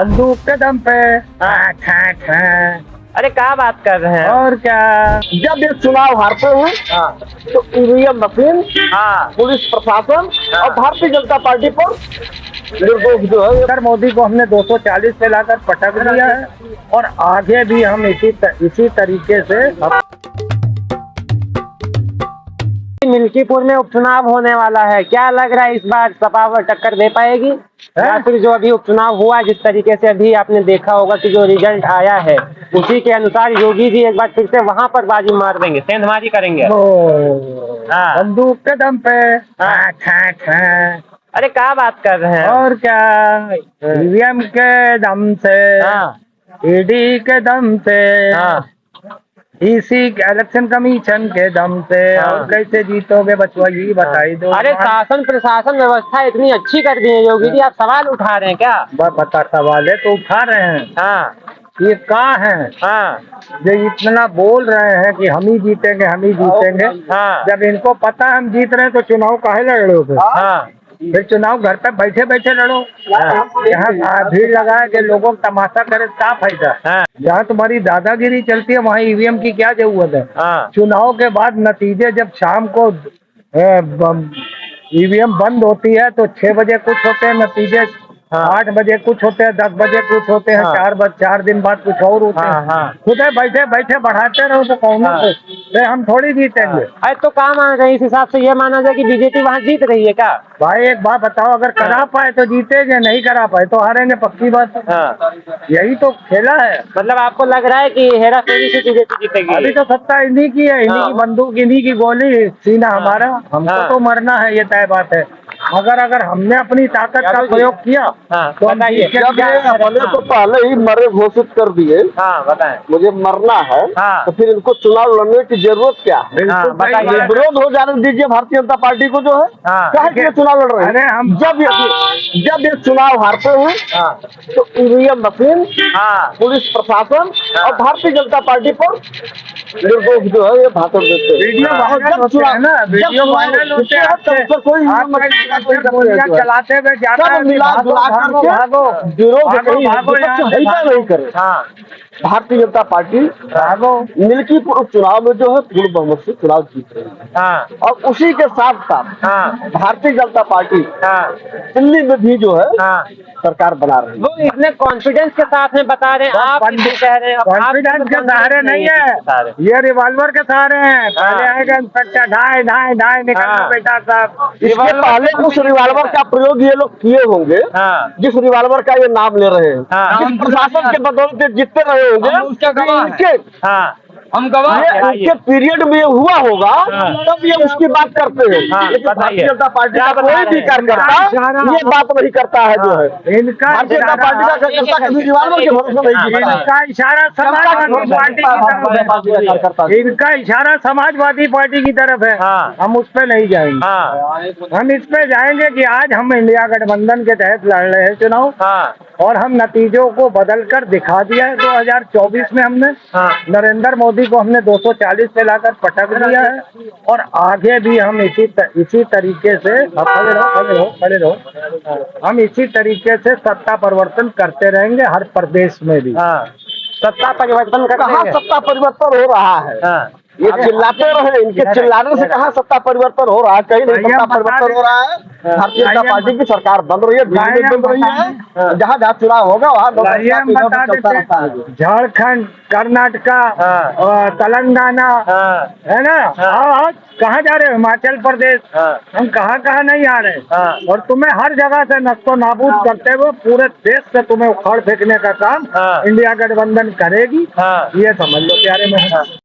बंदूक के दम पे अरे क्या बात कर रहे हैं? और क्या। जब ये चुनाव हारते हैं तो ईवीएम मशीन, पुलिस प्रशासन और भारतीय जनता पार्टी पर निर्दोष जो है सर मोदी को हमने 240 पे लाकर पटक दिया है और आगे भी हम इसी तरीके से मिल्कीपुर में उपचुनाव होने वाला है। क्या लग रहा है इस बार सपा पर टक्कर दे पाएगी या फिर जो अभी उपचुनाव हुआ, जिस तरीके से अभी आपने देखा होगा कि जो रिजल्ट आया है उसी के अनुसार योगी जी एक बार फिर से वहां पर बाजी मार देंगे, सेंधमारी करेंगे? बंदूक के दम पे अरे क्या बात कर रहे हैं? और क्या। ईवीएम के दम से, ईडी के दम से, इसी इलेक्शन कमीशन के दम से। और कैसे जीतोगे बचवा, ये बताई दो। अरे शासन प्रशासन व्यवस्था इतनी अच्छी कर दी है योगी जी, आप सवाल उठा रहे हैं क्या? बता, सवाल है तो उठा रहे हैं। ये कहाँ है जो इतना बोल रहे हैं कि हम ही जीतेंगे, हम ही जीतेंगे। जब इनको पता हम जीत रहे हैं तो चुनाव काहे लड़ रहे हो? फिर चुनाव घर पे बैठे बैठे लड़ो। यहाँ भीड़ लगा के लोगों को तमाशा करे क्या फायदा? जहाँ तुम्हारी दादागिरी चलती है वहाँ ईवीएम की क्या जरूरत है? चुनाव के बाद नतीजे जब शाम को ईवीएम बंद होती है तो 6 बजे कुछ होते हैं नतीजे, 8 बजे कुछ होते हैं, 10 बजे कुछ होते हैं, 4 दिन बाद कुछ और होते हैं। खुद बैठे बैठे बढ़ाते रहो तो कौन हम थोड़ी जीतेंगे। अरे तो काम आ गए, इस हिसाब से ये माना जाए कि बीजेपी वहाँ जीत रही है क्या? भाई एक बात बताओ, अगर करा पाए तो जीतेंगे, नहीं करा पाए तो हारेंगे, पक्की बात। यही तो खेला है। मतलब आपको लग रहा है कि हेरा फेरी से बीजेपी जीतेगी? अभी तो सत्ता इन्हीं की है, इन्हीं की बंदूक, इन्हीं की गोली, सीना हमारा। हमको तो मरना है, ये तय बात है। अगर हमने अपनी ताकत का प्रयोग किया तो हम अपने तो पहले ही मरे घोषित कर दिए। बताएं, मुझे मरना है तो फिर इनको चुनाव लड़ने की जरूरत क्या है? विरोध हो जाने दीजिए भारतीय जनता पार्टी को, जो है क्या चुनाव लड़ रहे हैं। अरे हम जब ये चुनाव हारते हैं तो ईवीएम मशीन, पुलिस प्रशासन और भारतीय जनता पार्टी पर निर्दोष जो है ये भाषण देते हैं। वीडियो वायरल होते हैं ना, वीडियो वायरल होते हैं, कोई चलाते हुए जाता है, मिला जुला करके विरोध नहीं करे। भारतीय जनता पार्टी मिल्कीपुर उपचुनाव में जो है पूर्ण बहुमत से चुनाव जीत रही है और उसी के साथ साथ भारतीय जनता पार्टी दिल्ली में भी जो है सरकार बना रही है। वो इतने कॉन्फिडेंस के साथ में बता रहे हैं, आप कह रहे हैं कॉन्फिडेंस के सहारे नहीं है, ये रिवॉल्वर के सहारे हैं। पहले आएगा इंस्पेक्टर, ढाई ढाई ढाई निकलना बेटा साहब। इसके पहले उस रिवॉल्वर का प्रयोग ये लोग किए होंगे जिस रिवॉल्वर का ये नाम ले रहे हैं, जिस प्रशासन के बदौलत जीतते रहे होंगे, हम गवाह उनके पीरियड में हुआ होगा तब ये उसकी बात करते हैं। लेकिन भारतीय जनता पार्टी का कोई भी कार्यकर्ता ये बात नहीं करता है। जो है इनका भारतीय जनता पार्टी का कार्यकर्ता कभी रिवॉल्वर के भरोसे नहीं करता है। इनका इशारा समाजवादी पार्टी की तरफ है। इनका इशारा समाजवादी पार्टी की तरफ है। हम उस पर नहीं जाएंगे। हम इस पे जाएंगे कि आज हम इंडिया गठबंधन के तहत लड़ रहे हैं चुनाव और हम नतीजों को बदल कर दिखा दिया है। 2024 में हमने नरेंद्र मोदी को हमने 240 पे लाकर पटक दिया है और आगे भी हम इसी तरीके से खड़े रहो हम इसी तरीके से सत्ता परिवर्तन करते रहेंगे हर प्रदेश में भी। सत्ता परिवर्तन कहाँ सत्ता परिवर्तन हो रहा है? ये चिल्लाते रहे, इनके चिल्लाने से कहाँ सत्ता परिवर्तन हो रहा है? कहीं नहीं सत्ता परिवर्तन हो रहा है। भारतीय जनता पार्टी की सरकार बन रही है, दिल्ली में बन रही है, जहाँ जहाँ चुनाव होगा वहाँ झारखंड, कर्नाटका, तेलंगाना है ना, कहाँ जा रहे हो? हिमाचल प्रदेश, हम कहाँ नहीं आ रहे। और तुम्हें हर जगह से नस्तो नाबूद करते हुए पूरे देश से तुम्हें उखाड़ फेंकने का काम इंडिया गठबंधन करेगी, ये समझ लो प्यारे में।